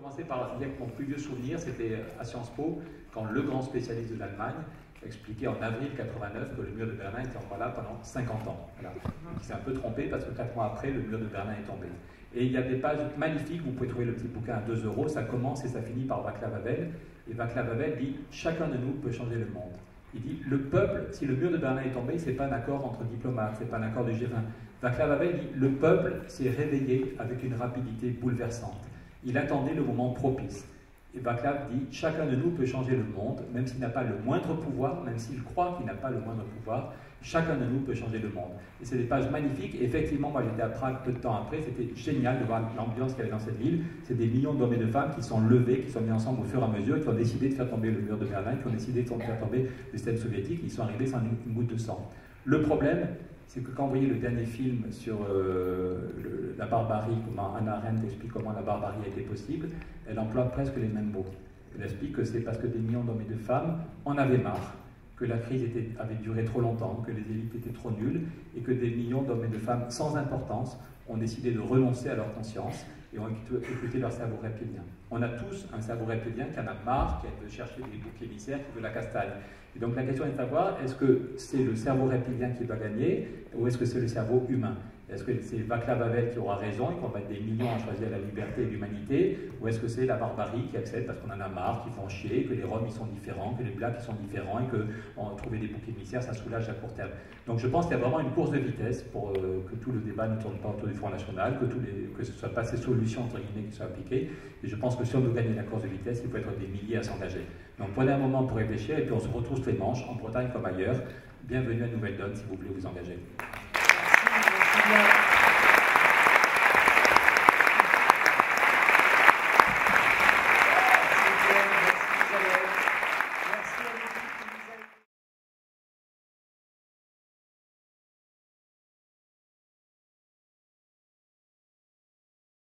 commencer par dire que mon plus vieux souvenir, c'était à Sciences Po, quand le grand spécialiste de l'Allemagne expliquait en avril 89 que le mur de Berlin était encore là pendant 50 ans. Voilà. Il s'est un peu trompé parce que 4 mois après, le mur de Berlin est tombé. Et il y a des pages magnifiques, vous pouvez trouver le petit bouquin à 2 €, ça commence et ça finit par Václav Havel. Et Václav Havel dit « Chacun de nous peut changer le monde ». Il dit « Le peuple, si le mur de Berlin est tombé, ce n'est pas un accord entre diplomates, ce n'est pas un accord du G20 ». Václav Havel dit « Le peuple s'est réveillé avec une rapidité bouleversante. Il attendait le moment propice ». Et Václav dit « Chacun de nous peut changer le monde, même s'il n'a pas le moindre pouvoir, même s'il croit qu'il n'a pas le moindre pouvoir, chacun de nous peut changer le monde ». Et c'est des pages magnifiques. Et effectivement, moi j'étais à Prague peu de temps après, c'était génial de voir l'ambiance qu'il y avait dans cette ville. C'est des millions d'hommes et de femmes qui sont levés, qui sont mis ensemble au fur et à mesure, qui ont décidé de faire tomber le mur de Berlin, qui ont décidé de faire tomber le système soviétique. Ils sont arrivés sans une goutte de sang. Le problème, c'est que quand vous voyez le dernier film sur la barbarie, comment Hannah Arendt explique comment la barbarie a été possible, elle emploie presque les mêmes mots. Elle explique que c'est parce que des millions d'hommes et de femmes en avaient marre, que la crise avait duré trop longtemps, que les élites étaient trop nulles, et que des millions d'hommes et de femmes sans importance ont décidé de renoncer à leur conscience et ont écouté leur cerveau reptilien. On a tous un cerveau reptilien qui en a marre, qui veut chercher des boucs émissaires, qui veut la castagne. Et donc la question est de savoir, est-ce que c'est le cerveau reptilien qui va gagner, ou est-ce que c'est le cerveau humain? Est-ce que c'est Václav Havel qui aura raison et qu'on va mettre des millions à choisir la liberté et l'humanité, ou est-ce que c'est la barbarie qui accepte parce qu'on en a marre, qui font chier, que les Roms ils sont différents, que les Blacks ils sont différents et que trouver des boucs émissaires ça soulage à court terme. Donc je pense qu'il y a vraiment une course de vitesse pour que tout le débat ne tourne pas autour du Front National, que ce ne soit pas ces solutions entre guillemets qui soient appliquées. Et je pense que si on veut gagner la course de vitesse, il faut être des milliers à s'engager. Donc prenez un moment pour réfléchir et puis on se retrouve tous les manches, en Bretagne comme ailleurs. Bienvenue à Nouvelle Donne si vous voulez vous engager.